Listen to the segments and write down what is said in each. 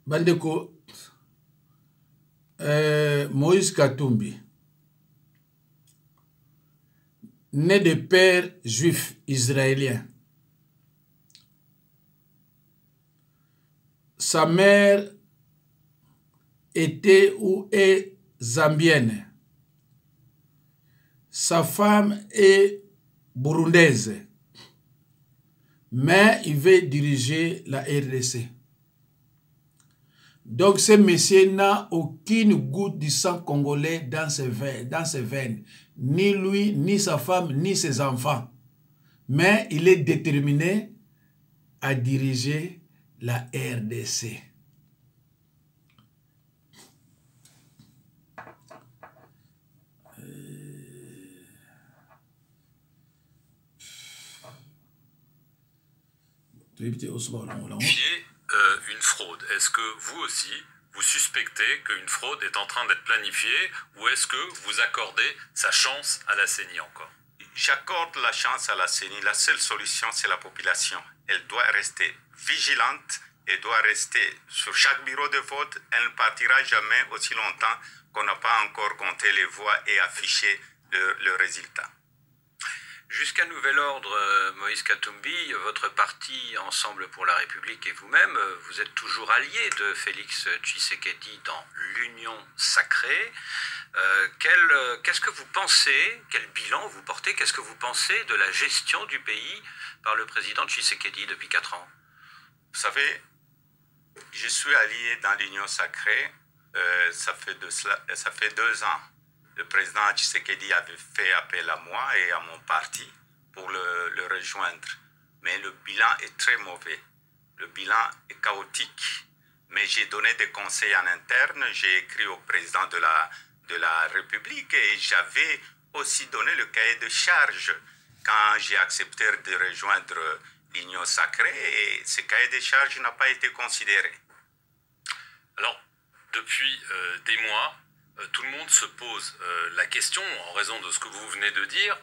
Bandeko, Moïse Katumbi, né de père juif israélien. Sa mère était ou est zambienne. Sa femme est burundaise. Mais il veut diriger la RDC. Donc ce monsieur n'a aucune goutte du sang congolais dans ses veines. Ni lui, ni sa femme, ni ses enfants. Mais il est déterminé à diriger la RDC. Une fraude. Est-ce que vous aussi, vous suspectez qu'une fraude est en train d'être planifiée ou est-ce que vous accordez sa chance à la CENI encore? J'accorde la chance à la CENI. La seule solution, c'est la population. Elle doit rester vigilante et doit rester sur chaque bureau de vote. Elle ne partira jamais aussi longtemps qu'on n'a pas encore compté les voix et affiché le résultat. Jusqu'à nouvel ordre, Moïse Katumbi, votre parti Ensemble pour la République et vous-même, vous êtes toujours allié de Félix Tshisekedi dans l'Union sacrée. Qu'est-ce que vous pensez, quel bilan vous portez, qu'est-ce que vous pensez de la gestion du pays par le président Tshisekedi depuis 4 ans? Vous savez, je suis allié dans l'Union sacrée, ça fait 2 ans. Le président Tshisekedi avait fait appel à moi et à mon parti pour le rejoindre. Mais le bilan est très mauvais. Le bilan est chaotique. Mais j'ai donné des conseils en interne. J'ai écrit au président de la République et j'avais aussi donné le cahier de charge quand j'ai accepté de rejoindre l'Union sacrée. Et ce cahier de charge n'a pas été considéré. Alors, depuis des mois, tout le monde se pose la question, en raison de ce que vous venez de dire,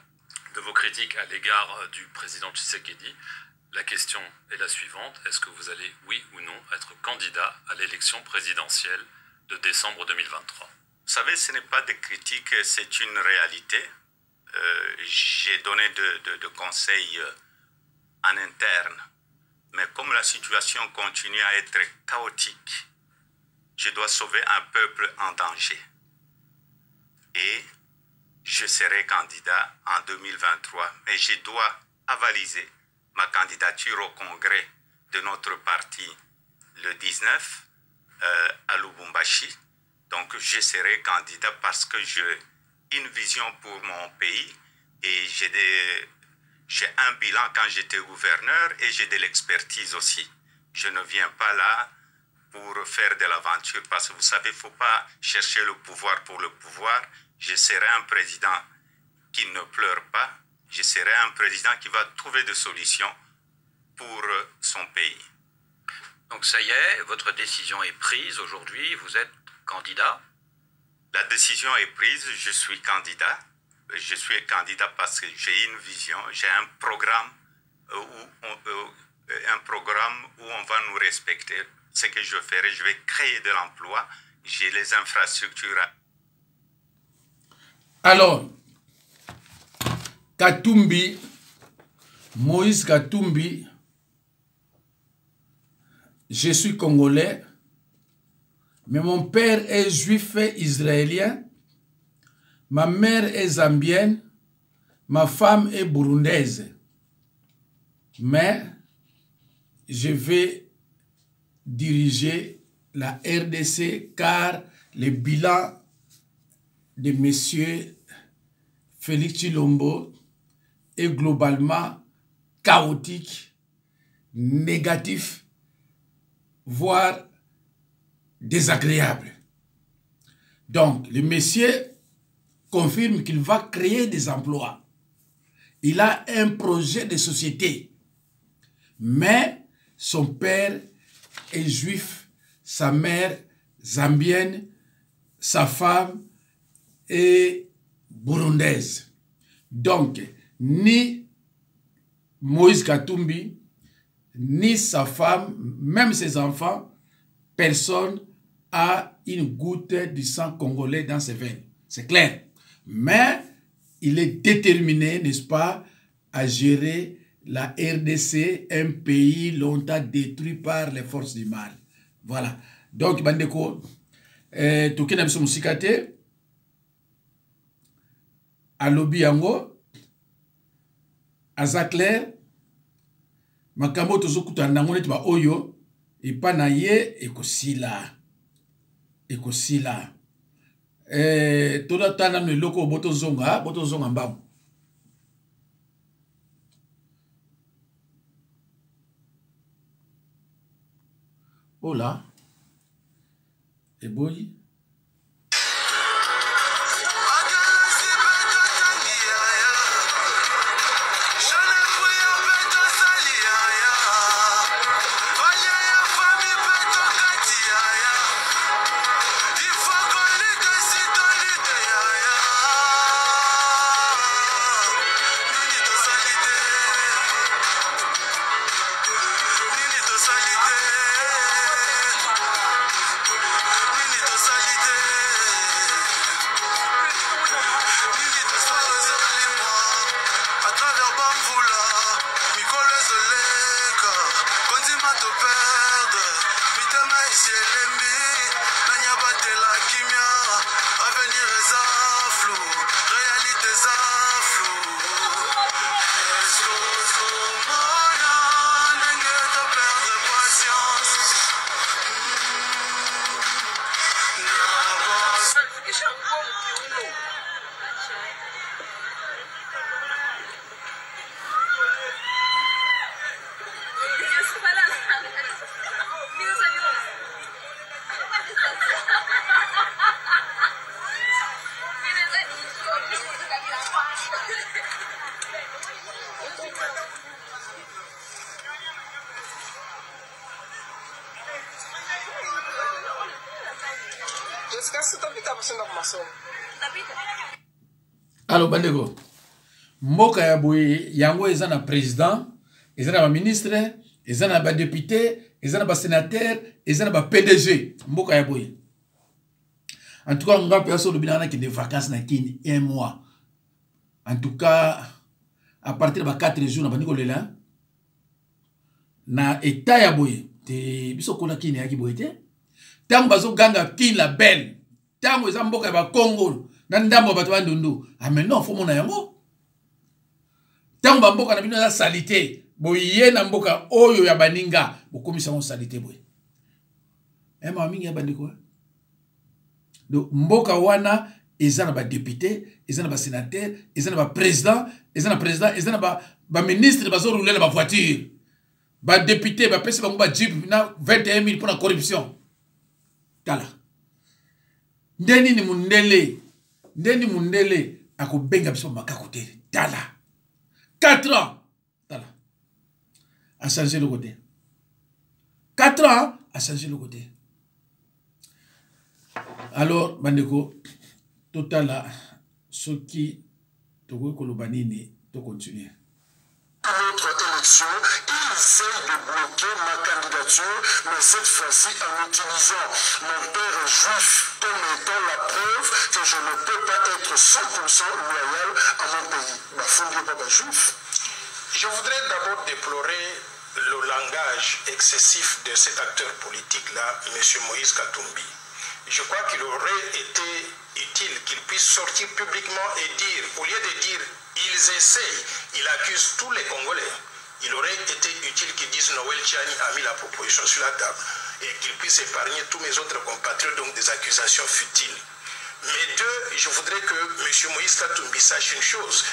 de vos critiques à l'égard du président Tshisekedi. La question est la suivante, est-ce que vous allez, oui ou non, être candidat à l'élection présidentielle de décembre 2023? Vous savez, ce n'est pas des critiques, c'est une réalité. J'ai donné de conseils en interne, mais comme la situation continue à être chaotique, je dois sauver un peuple en danger. Et je serai candidat en 2023. Mais je dois avaliser ma candidature au congrès de notre parti le 19 à Lubumbashi. Donc je serai candidat parce que j'ai une vision pour mon pays et j'ai un bilan quand j'étais gouverneur et j'ai de l'expertise aussi. Je ne viens pas là pour faire de l'aventure. Parce que vous savez, il ne faut pas chercher le pouvoir pour le pouvoir. Je serai un président qui ne pleure pas. Je serai un président qui va trouver des solutions pour son pays. Donc ça y est, votre décision est prise aujourd'hui, vous êtes candidat? La décision est prise, je suis candidat. Je suis candidat parce que j'ai une vision, j'ai un programme où on va nous respecter. Ce que je ferai, je vais créer de l'emploi, j'ai les infrastructures. Alors, Katumbi, Moïse Katumbi, je suis congolais, mais mon père est juif et israélien, ma mère est zambienne, ma femme est burundaise. Mais je vais diriger la RDC car le bilan de M. Félix Tshilombo est globalement chaotique, négatif, voire désagréable. Donc, le monsieur confirme qu'il va créer des emplois. Il a un projet de société. Mais son père est juif, sa mère zambienne, sa femme est burundaise. Donc, ni Moïse Katumbi, ni sa femme, même ses enfants, personne a une goutte du sang congolais dans ses veines. C'est clair. Mais il est déterminé, n'est-ce pas, à gérer la RDC, un pays longtemps détruit par les forces du mal. Voilà. Donc, bandeko, tokena biso musikate, alobi yango, aza clair, makambo tozokuta nango neti ba oyo, epa na ye ekosila. Ekosila. Toda tana no eloko boto zonga mbamu. Oh là. Et boy. Alors, bandego, mboka ya boye yango eza na président, eza na ba ministre, eza na ba député, eza na ba sénateur, eza na ba PDG, mboka ya boye. En tout cas, on va faire des vacances na kini 1 mois. En tout cas, à partir de 4 jours, on va dire na état ya boye, te biso kona kini ya ki boye te. Tango bazo ganga kini la belle. Tango eza mboka ya ba Congo. Nandambo bato bandundu. Ah mais non, faut mona yango. Tango ba mboka na bino za salité. Boye na mboka oyo ya baninga. Bokomisa on salité boye. Ma mingi ya bandiko. Donc mboka wana eza na ba député, eza na ba sénateur, eza na ba président, eza na ba ministre bazo rouler na ba voiture. Ba député ba pesa bango ba jeep na 21 000 pour la corruption. Tala. Ndeni ni mundele akobenga biso makakote. Tala. 4 ans. Tala. A changé le côté. 4 ans a changé le côté. Alors, bandeko, totala, ce qui te kolobanini, te continuer. Notre élection, il essaie de bloquer ma candidature, mais cette fois-ci en utilisant mon père juif comme étant la preuve que je ne peux pas être 100% loyal à mon pays. Ma fondée papa juif. Je voudrais d'abord déplorer le langage excessif de cet acteur politique-là, M. Moïse Katumbi. Je crois qu'il aurait été utile qu'il puisse sortir publiquement et dire, au lieu de dire ils essayent, il accuse tous les Congolais. Il aurait été utile qu'il dise Noël Tchani a mis la proposition sur la table et qu'il puisse épargner tous mes autres compatriotes donc des accusations futiles. Mais deux, je voudrais que M. Moïse Katumbi sache une chose.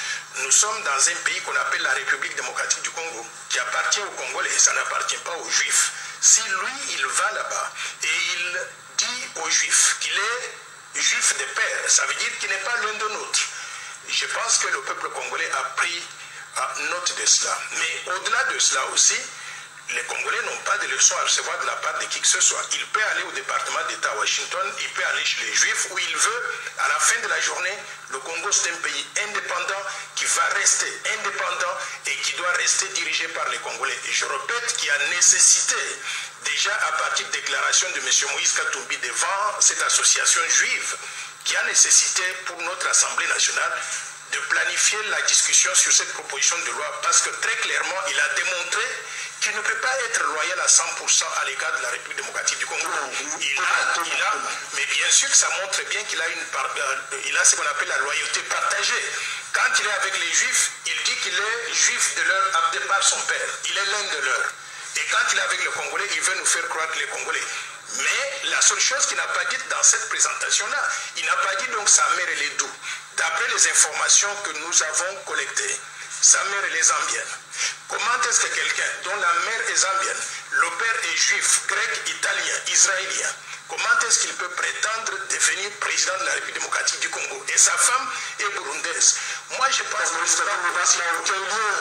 Nous sommes dans un pays qu'on appelle la République démocratique du Congo, qui appartient aux Congolais, ça n'appartient pas aux Juifs. Si lui, il va là-bas et il dit aux Juifs qu'il est juif de père, ça veut dire qu'il n'est pas l'un de nôtres. Je pense que le peuple congolais a pris note de cela. Mais au-delà de cela aussi, les Congolais n'ont pas de leçons à recevoir de la part de qui que ce soit. Il peut aller au département d'État à Washington, il peut aller chez les Juifs, où il veut. À la fin de la journée, le Congo, c'est un pays indépendant qui va rester indépendant et qui doit rester dirigé par les Congolais. Et je répète qu'il y a nécessité, déjà à partir de déclaration de M. Moïse Katumbi devant cette association juive, qui a nécessité pour notre Assemblée nationale de planifier la discussion sur cette proposition de loi, parce que très clairement, il a démontré qu'il ne peut pas être loyal à 100% à l'égard de la République démocratique du Congo. Mais bien sûr, ça montre bien qu'il a, il a ce qu'on appelle la loyauté partagée. Quand il est avec les Juifs, il dit qu'il est juif de par son père. Il est l'un de leurs. Et quand il est avec les Congolais, il veut nous faire croire que les Congolais. Mais la seule chose qu'il n'a pas dite dans cette présentation-là, il n'a pas dit donc sa mère elle est d'où. D'après les informations que nous avons collectées, sa mère elle est zambienne. Comment est-ce que quelqu'un dont la mère est zambienne, le père est juif, grec, italien, israélien, comment est-ce qu'il peut prétendre devenir président de la République démocratique du Congo? Et sa femme est burundaise. Moi, je pense qu'il n'a aucun lien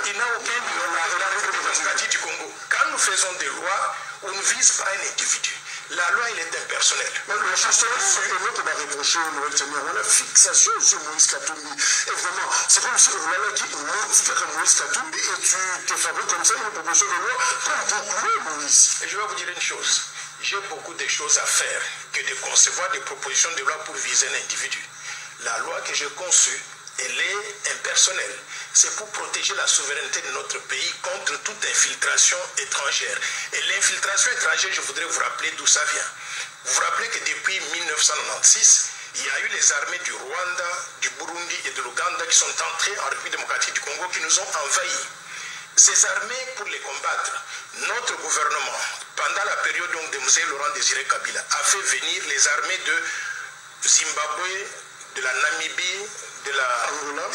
avec la République démocratique du Congo. Quand nous faisons des lois, on ne vise pas un individu. La loi, elle est impersonnelle. Mais le l'autre m'a reproché, Noël Seigneur, on a fixation sur Moïse Katumbi. Et vraiment, c'est comme si on a dit, Moïse Katumbi, et tu te fabriques comme ça une proposition de loi pour boucler Moïse. Et je vais vous dire une chose. J'ai beaucoup de choses à faire que de concevoir des propositions de loi pour viser un individu. La loi que j'ai conçue, elle est impersonnelle. C'est pour protéger la souveraineté de notre pays contre toute infiltration étrangère. Et l'infiltration étrangère, je voudrais vous rappeler d'où ça vient. Vous vous rappelez que depuis 1996, il y a eu les armées du Rwanda, du Burundi et de l'Ouganda qui sont entrées en République démocratique du Congo, qui nous ont envahis. Ces armées, pour les combattre, notre gouvernement, pendant la période donc de M. Laurent Désiré Kabila, a fait venir les armées de Zimbabwe, de la Namibie, de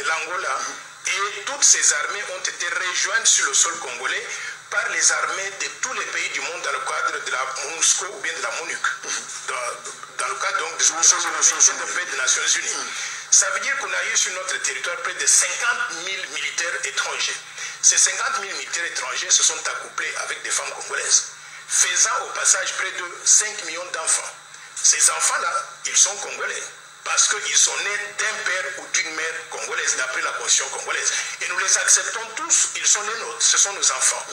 l'Angola. Et toutes ces armées ont été rejointes sur le sol congolais par les armées de tous les pays du monde dans le cadre de la MONUSCO ou bien de la MONUC, dans le cadre donc des Nations Unies. Ça veut dire qu'on a eu sur notre territoire près de 50 000 militaires étrangers. Ces 50 000 militaires étrangers se sont accouplés avec des femmes congolaises, faisant au passage près de 5 millions d'enfants. Ces enfants-là, ils sont congolais, parce qu'ils sont nés d'un père ou d'une mère congolaise, d'après la constitution congolaise. Et nous les acceptons tous, ils sont les nôtres, ce sont nos enfants.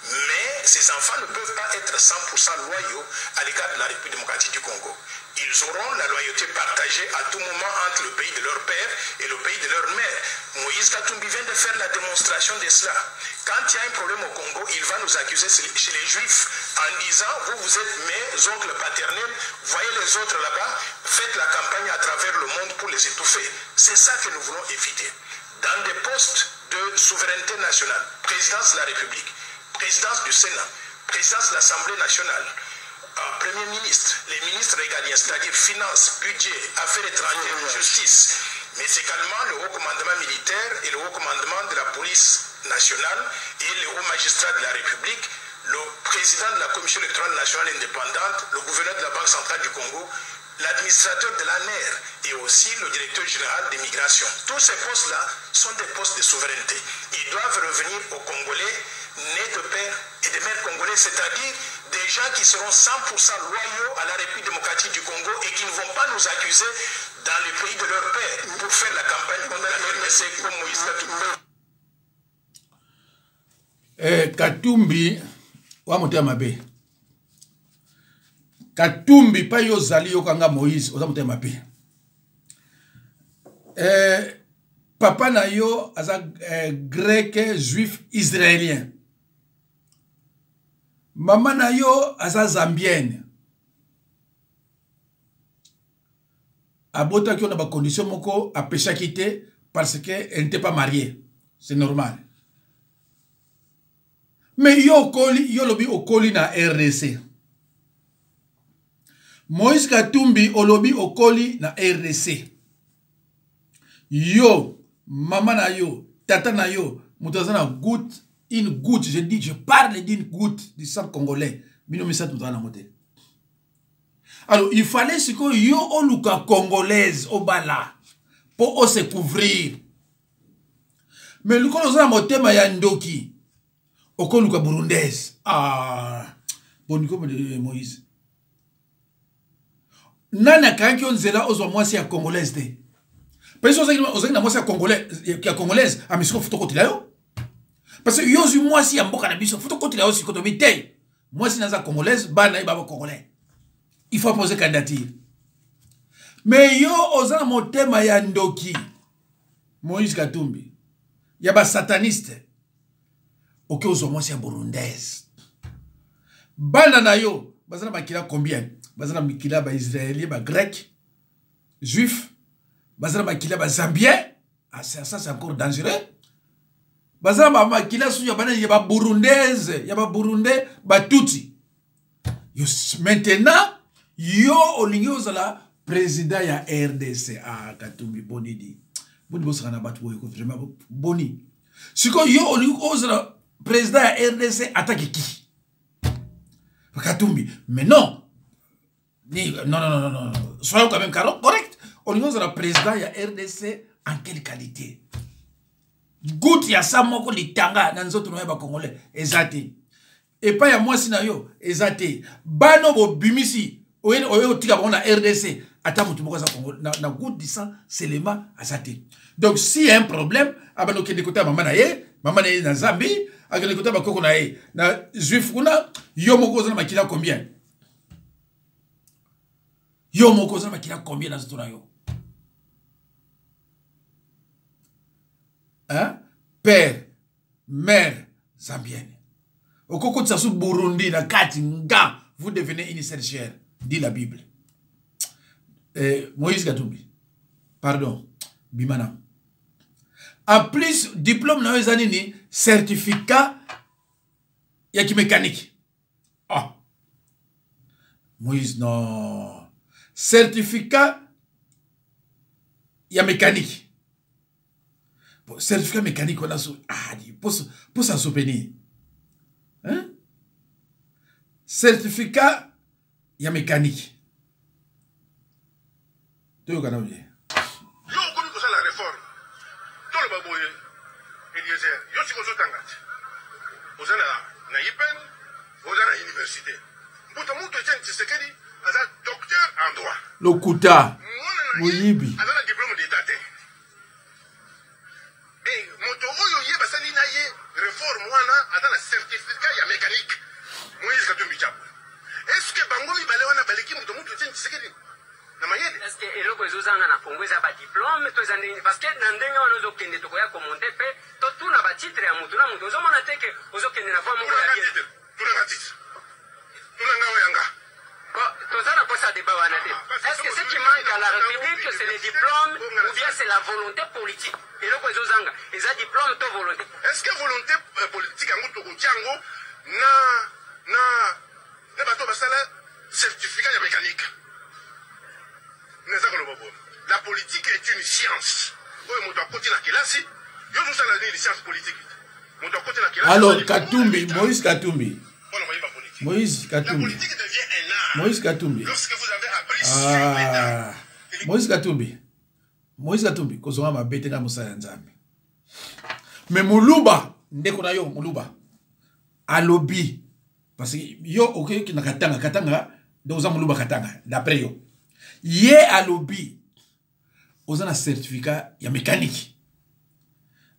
Mais ces enfants ne peuvent pas être 100% loyaux à l'égard de la République démocratique du Congo. Ils auront la loyauté partagée à tout moment entre le pays de leur père et le pays de leur mère. Moïse Katumbi vient de faire la démonstration de cela. Quand il y a un problème au Congo, il va nous accuser chez les Juifs en disant « Vous êtes mes oncles paternels, voyez les autres là-bas, faites la campagne à travers le monde pour les étouffer. » C'est ça que nous voulons éviter. Dans des postes de souveraineté nationale, présidence de la République, présidence du Sénat, présidence de l'Assemblée nationale, Premier ministre, les ministres régaliens, c'est-à-dire finances, budget, affaires étrangères, justice, mais également le haut commandement militaire et le haut commandement de la police nationale et les hauts magistrats de la République, le président de la Commission électorale nationale indépendante, le gouverneur de la Banque centrale du Congo, l'administrateur de l'ANER et aussi le directeur général des migrations. Tous ces postes-là sont des postes de souveraineté. Ils doivent revenir aux Congolais nés de pères et de mères congolais, c'est-à-dire des gens qui seront 100% loyaux à la République démocratique du Congo et qui ne vont pas nous accuser dans le pays de leur père pour faire la campagne contre la RDC comme Moïse Katumbi. Katumbi, wa motema mabe. Katumbi pa yo zali yo kanga Moïse, oza motema mabe. Papa na yo aza grec, juif, israélien. Maman na yo aza zambienne. Abota ki on a ba condition moko a pécha quitté parce qu'elle n'était pas mariée. C'est normal. Mais yo lobi okoli na RDC. Moïse Katumbi olobi okoli na RDC. Yo, maman na yo, tata na yo, moutazana goutte. Une goutte, je dis, je parle d'une goutte du sang congolais. Alors, il fallait ce que yo oluka congolaise au bala pour se couvrir. Mais le colonel motema ya ndoki okoluka burundaise. Ah, Boniko Moïse. Nana kanki onzela ozo mwasi ya congolaise te. Parce que ozaki na mwasi ya congolaise a misiko futo kotila yo. Parce que yozu mwasi ya mboka na biso futo kotila yo sikoto bitei. Mwasi naza congolaise bana ibaba congolais. Il faut poser candidature. Mais yo ozana motema ya ndoki. Moïse Katumbi. Yaba sataniste. Ok ozo mwasi ya burundaise. Bana na yo bazana makila combien? Bazana makila ba israélien, ba grec, juif, bazana makila ba zambien. Ah ça c'est encore dangereux. Bazana makila su ya bana ya ba burundaise, ya ba burundais, ba tuti. Yo maintenant yo olingi ozala président ya RDC. Ah Katumbi bonidi. Boni bosana na batu boyeko vraiment boni. Siko yo olingi ozala président ya RDC attaque qui? Katumbi. Mais non. Non. Soyons quand même correct. On est le président ya RDC en quelle qualité? Gout ya sa moko litanga na nzoto no ya ba congolais ezate. Et pas ya moi sinayo ezate. Bano bo bimisi oyo tika bon na RDC ata mutu moko za Congo na gout disant seulement azate. Donc si y a un problème abano kende kota mama na ye na Zambie akende kota ba koko na ye na juif kuna yo moko za makila combien? Yo moko za makila combien dans ce yo? Hein? Père, mère zambienne. Au koko de sous Burundi, la kati nga, vous devenez une chercheur, dit la Bible. Moïse Katumbi. Pardon, Bimana. En plus, diplôme na wezanini, certificat yaki mécanique. Ah. Moïse, non. Certificat ya mécanique. Bon, certificat mécanique, on a sous. Ah, pour s'en souvenir. Hein? Certificat ya mécanique. Tu veux qu'on a oublié? Yo, comme ça la réforme. Tout le baboye, Eliezer, yo si vous êtes vous êtes na IPEN, vous êtes à l'université. Vous êtes monté Tshisekedi, vous êtes docteur en droit. Lokuta. Moyibi. Vous avez un diplôme d'état. Et moto oyo ye basali na ye réforme wana ata na certificat ya mécanique. Moïse Katumbi Chap. Est-ce que bangomi bale wana baleki moto mutu Tshisekedi? Est-ce que eloko ezozanga na Congo eza ba diplôme to eza ndenge parce que na ndenge wana ozokende tokoya komonte pe to tuna ba titre ya mutu na mutu ozomona te ke ozokende na voie moko ya bien. Tuna titre. Tuna ngawo yanga. Tozana posa débat wana te. Est-ce que ce qui manque à la République c'est les diplômes ou bien c'est la volonté politique? Eloko ezozanga eza diplôme to volonté. Est-ce que volonté politique yango to kotiango na bato basala certificat ya mécanique? La politique est une science. Alors, Katumbi, Moïse Katumbi. Moïse Katumbi. La politique devient un art. Moïse Katumbi. Lorsque vous avez appris sur l'État. Moïse Katumbi. Moïse Katumbi. Kozonga mabete na musala nzambe. Mais Muluba, ndeko na yo, Muluba. Alobi. Parce que yo, ok, ki na katanga, doza Muluba katanga. D'après yo. Yé à lobby, on a un certificat, il y a mécanique.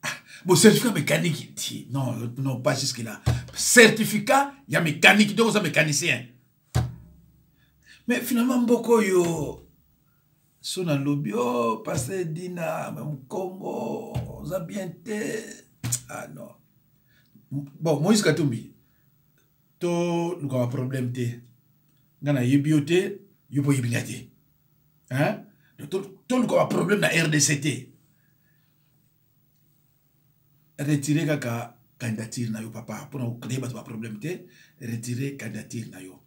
Ah, bon, certificat mécanique, non, pas jusque-là. Certificat, il y a mécanique, donc on a mécanicien. Mais finalement, beaucoup yo, son à lobby, oh, passé Dina, même Congo, on a bien été. Ah non. Bon, Moïse Katumbi, to, nous avons un problème, nous avons un yébioté, yupo yébigate. Hein? Tout le monde a un problème dans la RDCT. Retirer la candidature na yo papa pour créer un problème retirer la candidature na yo.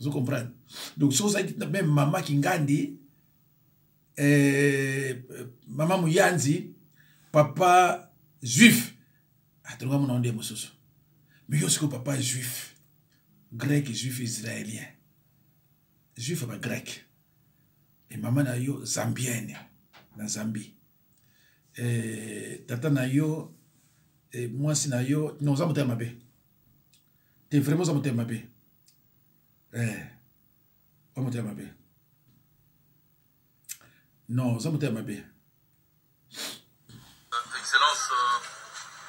Vous comprenez? Donc si vous avez même maman Kingandi, maman Mouyanzi, papa juif. Attends, mon nom de Moussoso. Mais yo c'est papa juif, grec, juif, israélien. Juif pas grec. Et maman na yo zambienne na Zambie. Tata na yo moi si na yo non ça me mabé. T'es vraiment ça me mabé. Excellence,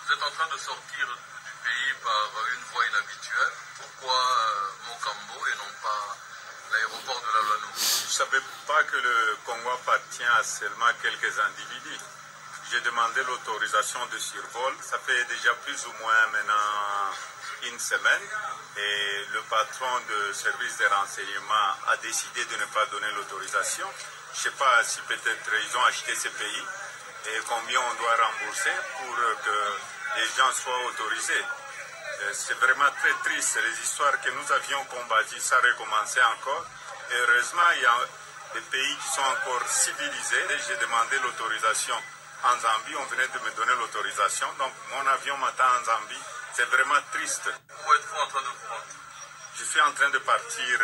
vous êtes en train de sortir du pays par une voie inhabituelle. Pourquoi Mokambo et non pas l'aéroport de la Lanou? Je ne savais pas que le Congo appartient à seulement quelques individus. J'ai demandé l'autorisation de survol. Ça fait déjà plus ou moins maintenant une semaine. Et le patron de service de renseignement a décidé de ne pas donner l'autorisation. Je ne sais pas si peut-être ils ont acheté ces pays et combien on doit rembourser pour que les gens soient autorisés. C'est vraiment très triste. Les histoires que nous avions combattues, ça recommençait encore. Et heureusement, il y a des pays qui sont encore civilisés. J'ai demandé l'autorisation en Zambie. On venait de me donner l'autorisation. Donc mon avion m'attend en Zambie. C'est vraiment triste. Où êtes-vous en train de vous rendre? Je suis en train de partir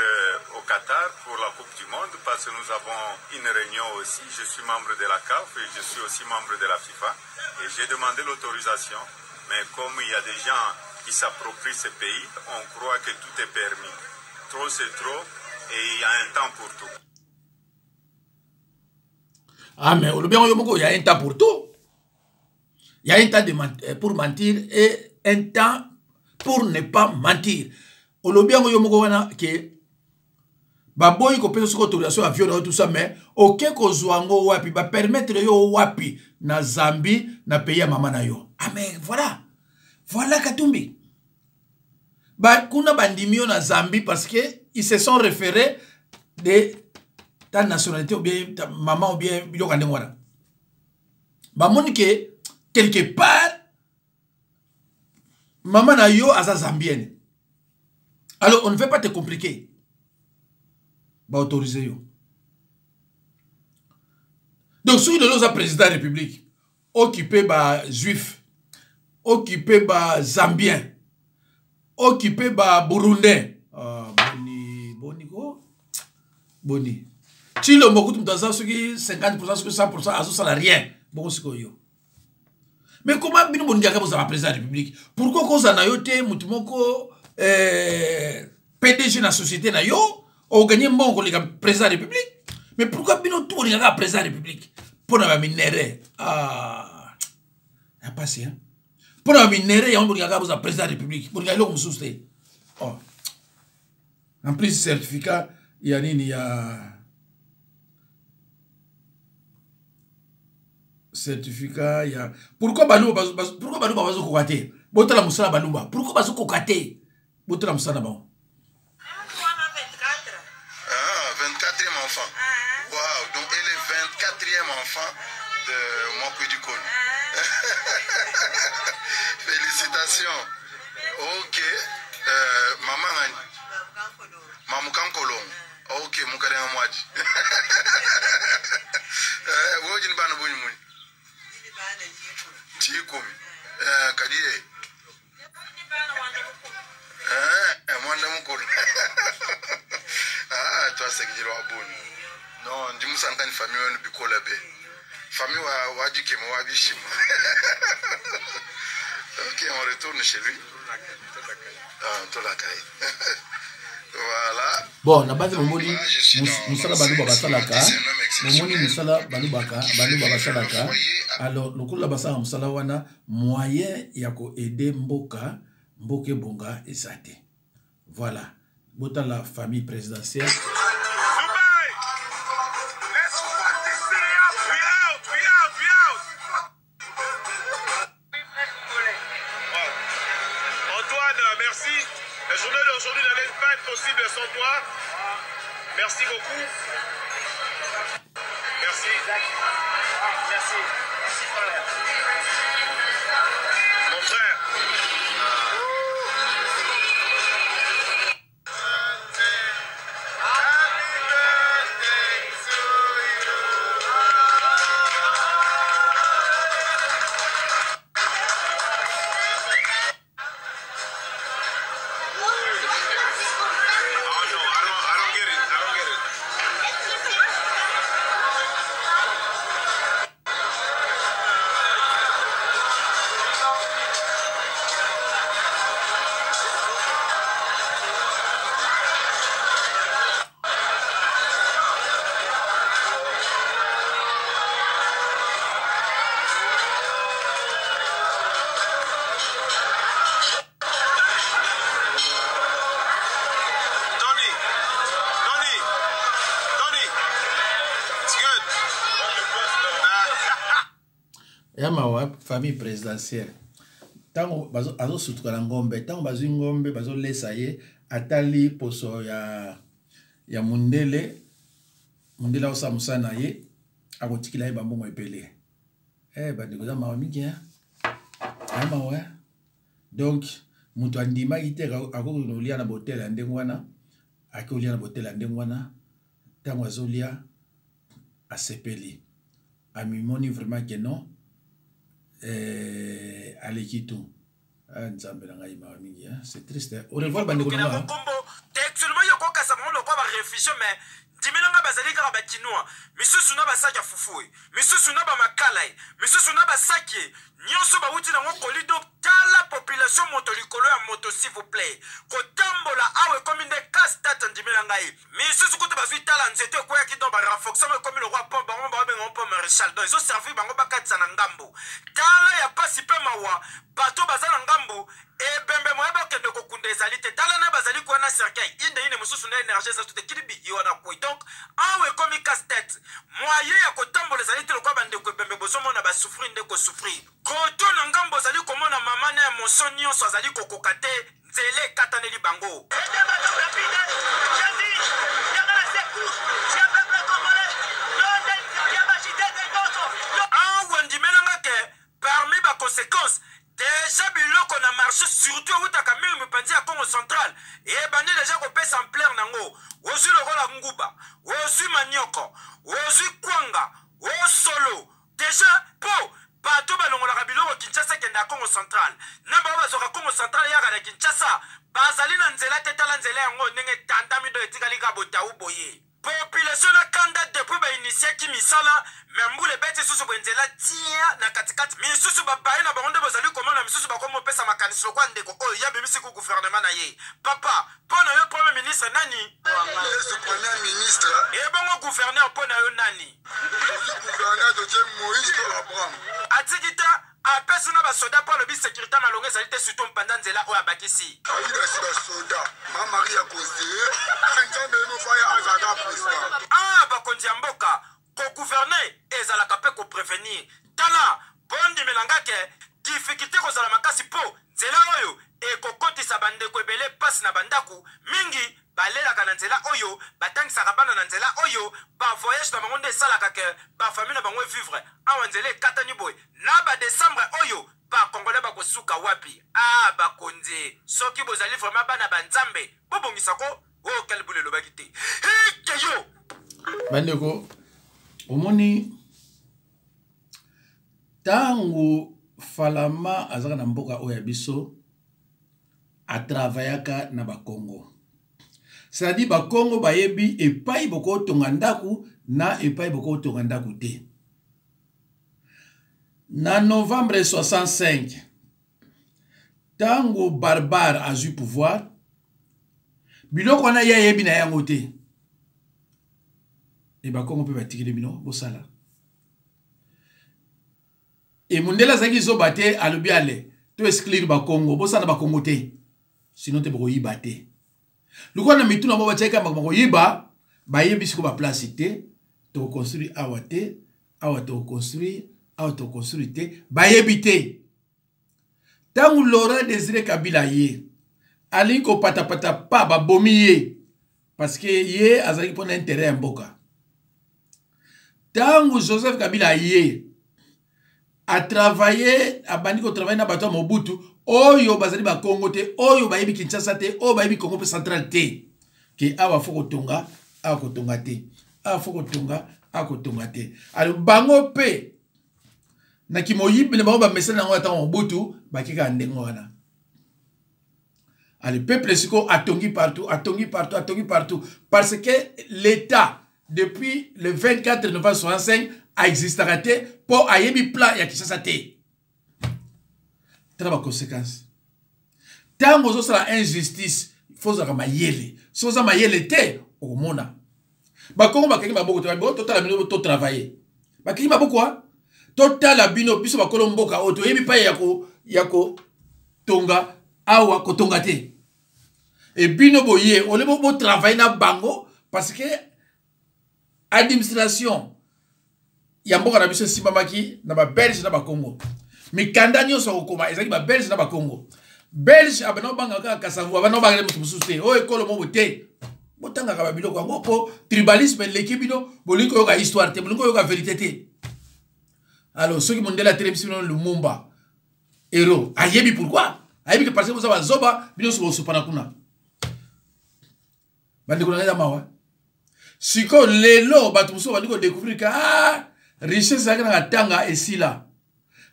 au Qatar pour la Coupe du Monde parce que nous avons une réunion aussi. Je suis membre de la CAF et je suis aussi membre de la FIFA. Et j'ai demandé l'autorisation. Mais comme il y a des gens qui s'approprient ces pays, on croit que tout est permis. Trop c'est trop et il y a un temps pour tout. Ah mais il y a un temps pour tout. Il y a un temps pour mentir et un temps pour ne pas mentir. Olobiango yomoko wana ke baboyi ko pesa soko autorisation avion et tout ça mais aucun ko zwango wapi ba permettre yo wapi na Zambie na pays ya mama na yo. Ah mais voilà. Voilà Katumbi. Ba kuna bandimio na Zambie parce que ils se sont référés de ta nationalité ou bien ta maman ou bien biloko ndengwana. Ba moni ke quelque part maman na yo asa zambienne. Alors, on ne veut pas te compliquer. Bah, autoriser yo. Donc, si vous êtes président de la République, occupé par juif, occupé par zambien, occupé par burundais, boni. Si le mot de 50%, 100%, ça n'a rien. Bon, c'est quoi yo. Mais comment vous avez président de la République? Pourquoi vous avez PDG de la société na yo, on gagne bon comme le président de la République. Mais pourquoi bino tout le président de la République? Pour la minéré. Ah, il a passé hein. Pour la minéré, on regarde le président de la République. Pour regarder comme souci. Oh. En plus certificat, il y a il y a certificat, il y a pourquoi Balumba va se cocater? Botala musala Balumba. Pourquoi va se cocater? Botala musala bon. 24e enfant. Waouh, donc elle est 24e enfant de Mokwe du Kone. Félicitations. Ok. Maman Kankolong. Ok, Moukade Mwadji. Wojin Bana Boumou. Tikoumi. Kadie. Mwanda Mukolo. Ah, toi c'est que je l'ai abonné. Non, dis-moi ça quand une famille on bikola be. Famille wa dike mo wa bishima. Ok, on retourne chez lui. Ah, Tolakai. Voilà. Bon, na base momoni musala baluba basalaka. Momoni musala balubaka, baluba basalaka. Alors, lokula basala musala wana moyen ya ko aider mboka bonga ezate. Voilà. Bota la famille présidentielle. Merci. La journée d'aujourd'hui n'allait pas être possible sans toi. Merci beaucoup. Merci. Merci. Merci frère. Mon frère. Yama famille présidentielle. Tango bazo sutuka na ngombe, tango bazo ngombe bazo lesa ye atali poso ya mundele osa musana ye akotikila ye bambongo epele. Bandeko za mawa mingi ya. Mawa. Donc mutu andima ite akolia na botela ndengwana, akolia na botela ndengwana, tango azolia asepeli. Amimoni vraiment que non. Alekitu. C'est triste. Au revoir, bandeko. Actuellement, il y a quoi que ça me le réfléchir, mais Dimelanga bazali kaka bakinoa, misusu na basaki ya fufui, misusu na ba makalai, misusu na basaki, nyonso ba wuti na ngokoli donc tala population moto likolo ya moto s'il vous plaît. Kotambola awe comme une casse-tête Dimelanga yi. Misusu kote bazui tala nzeto ko ya kido ba renforcement comme le roi Pomba ba bengo Pomba Maréchal. Donc ils ont servi bango bakatsa na ngambo. Tala ya pasi pe mawa, bato bazala ngambo e bembe moyeba kende kokunda ezali te tala na bazali ko na cercueil. Ine mususu na énergie ça tout ekilibi yona ko. Donc, awe comme casse-tête. Moyen ya kotambola ezali te lokwa bande ko bembe bozomo na ba souffrir ndeko souffrir. Koto na ngambo zali komona mama na emotion nyonso azali kokokate nzele kataneli bango. Parmi les conséquences, déjà biloko na marché surtout où ta caméra me pendit à Congo central et bandi déjà ko pesa en plein nango ozu lokola nguba ozu manioko ozu kwanga osolo déjà po bato balongola biloko Kinshasa kenda Congo central na ba bazoka Congo central ya kana Kinshasa bazali na nzela tetala nzela yango ndenge tandami do etikali ka bota uboye population na kanda depuis ba initié ki misala membule beti susu bwenzela tia na katikati misusu babaye na bango bozali komona misusu bakomo pesa makanisi lokwa ndeko oyo ya bimisi ku gouvernement na ye papa pona yo premier ministre nani Yesu premier ministre e bango gouverneur pona yo nani Yesu gouverneur de Moïse Abraham atikita apesi na basoda po alobi sécurité malongo ezali te surtout mpanda nzela oyo abakisi ayidasi basoda ma maria conseiller nzambe mofaya azaka président bakonzi ya mboka ko-gouverner ezalaka pe ko-prévenir tala bondimelanga ke difficulté kozala makasi po nzela oyo ekokotisa bandeko ebele pasi na bandaku mingi balelaka na nzela oyo batangisaka bana na nzela oyo bavoyage na bango nde esalaka ke bafamile na bango evivre awa nzela ekatani boye na badesembre oyo bakongole bakosuka wapi bakonzi soki bozali vraiment bana banzambe bobongisako oyo kalibula elobaki te keyo bandeko omoni tango falama azaka na mboka oyo ya biso atravayaka na bakongo c'est-à-dire bakongo bayebi epai boko tonga ndaku na epai boko tonga ndaku te na novembre 65 tango barbare azwi pouvoir biloko wana ye ayebi na yango te e bakongo mpe batikili bino bosala e mundele azalaki zoba te alobi ale to exclure bakongo bosala bakongo te sino te bokoyiba te lukola na mituna bo batiaka bakoyiba bayebi siko baplace te tokoconstruire awa te awa tokoconstruire te bayebi te ntango Laurent Désiré Kabila ye alingi kopatapata pa babomi ye parce que ye azalaki mpona intérêt ya mboka ntango Joseph Kabila ye atravaille abandi kotravaille na bato ya Mobutu oyo bazali bakongo te oyo bayebi Kinshasa te oyo bayebi Congo pe central te ke awa fo kotonga awa kotonga te awa fo kotonga awa kotonga te alors bango pe na kimoyibi na bango bamesana nango ata Mobutu bakika ndenge wana le peuple siko atongi partout parce que l'État depuis le 24 novembre 65 a existé pour ayebi plan ya Kinshasa te traba conséquence tango zo sala injustice faut za mayele so za mayele te okomona bakongo bakengi maboko to tala bino to travailler bakengi maboko to tala bino biso bakolo mboka o to yebi pa yako tonga awa kotonga te et bino boye ole bo travailler na bango parce que administration Yamboka na biso simamaki na ba Belge na ba Congo. Mikanda nyonso okoma ezaki ba Belge na ba Congo. Belge abana banga ka kasavu abana banga mutu mususe o ekolo mo bote. Botanga ka ba biloko yango po tribalisme l'équibino bolingo yoka histoire te bolingo yoka vérité te. Alors ceux qui m'ont dit la télévision Lumumba héros ayebi pourquoi? Ayebi que parce que vous avez zoba bino so sopana kuna. Bandi kuna ya mawa. Siko lelo batu muso bandi ko découvrir que richesse zaki na tanga esila.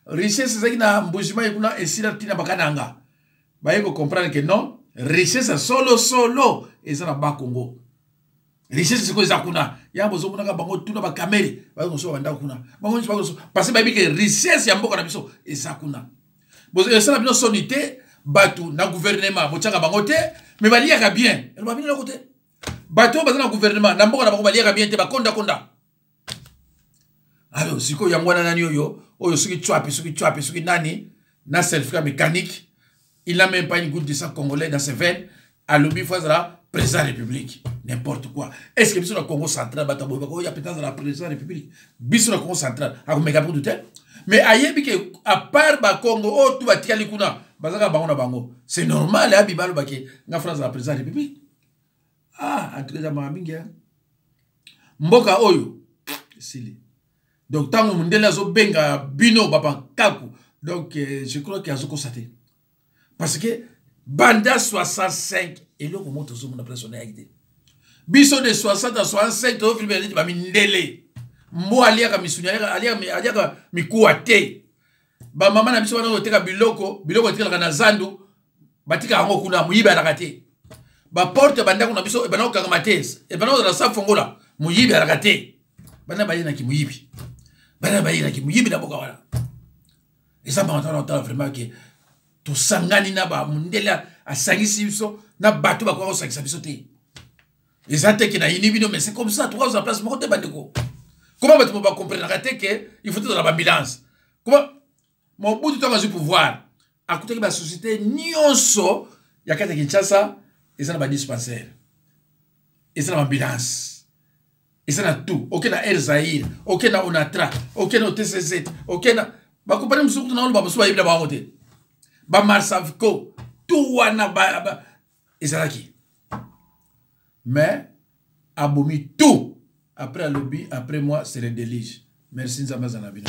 Richesse zaki na mbujima ikuna esila tina bakananga. Baye ko comprendre que non, richesse solo eza na ba Congo. Richesse siko eza kuna. Ya bozo kuna ka bango tuna ba kamere, ba ko so banda kuna. Bango ba so parce baye que richesse ya mboka na biso eza kuna. Bozo eza na bino sonité batu na gouvernement bochanga bango te, mais balia ka bien. Elle va venir le côté. Batu bazana na gouvernement na mboka na bango balia ka bien te ba konda. Alors, si vous avez nani suki nani, na certificat mécanique, il n'a même pas une goutte de sang congolais dans ses veines, à l'oubli fois de la présidence de la République. N'importe quoi. Est-ce que le Congo central, il y a peut-être la présidence de la République, bis le Congo central, mais à part le Congo, tout va tirer les kuna, c'est normal, la France de la présidence de la République. Ah, en tout cas, Mboka Oyo, c'est donc, tant que Mundela zo benga bino baba kaku. Donc, je crois qu'il y a zo constaté. Parce que, banda 65, et là, comment tu as mon impression d'agité. Biso de 60 à 65, tu as vu le ba mindele. Mo aliaka misunya, aliaka mikuate. Ba mama na biso wana oteka biloko tika na zandu, batika ngo kuna muyiba na kate. Ba porte banda kuna biso e bana okangamate. E bana na sa fongola, muyiba na kate. Bana bayina ki muyibi. Bana bayina ki muyibi na boka wala. Et ça m'a entendu vraiment que tout sangani na ba mundela asangisi biso na bato ba kwa osangisa biso te. Et ça te ki na inibino mais c'est comme ça toi en place mokote bandeko. Comment bato ba comprendre que il faut être dans la ambulance. Comment mon bout de temps à pouvoir à côté de la société nyonso ya kata Kinshasa et ça na ba dispensaire. Et ça na ambulance. Et ça na tout. Ok na El Zahir, ok na Onatra, ok na TCZ, ok na ba compagnie musuku na ba musuwa yibla ba ngote. Ba Marsavco, tout wana ba et ça là qui. Mais abomi tout après le lobby, après moi c'est le délige. Merci Nzamba Zanabina.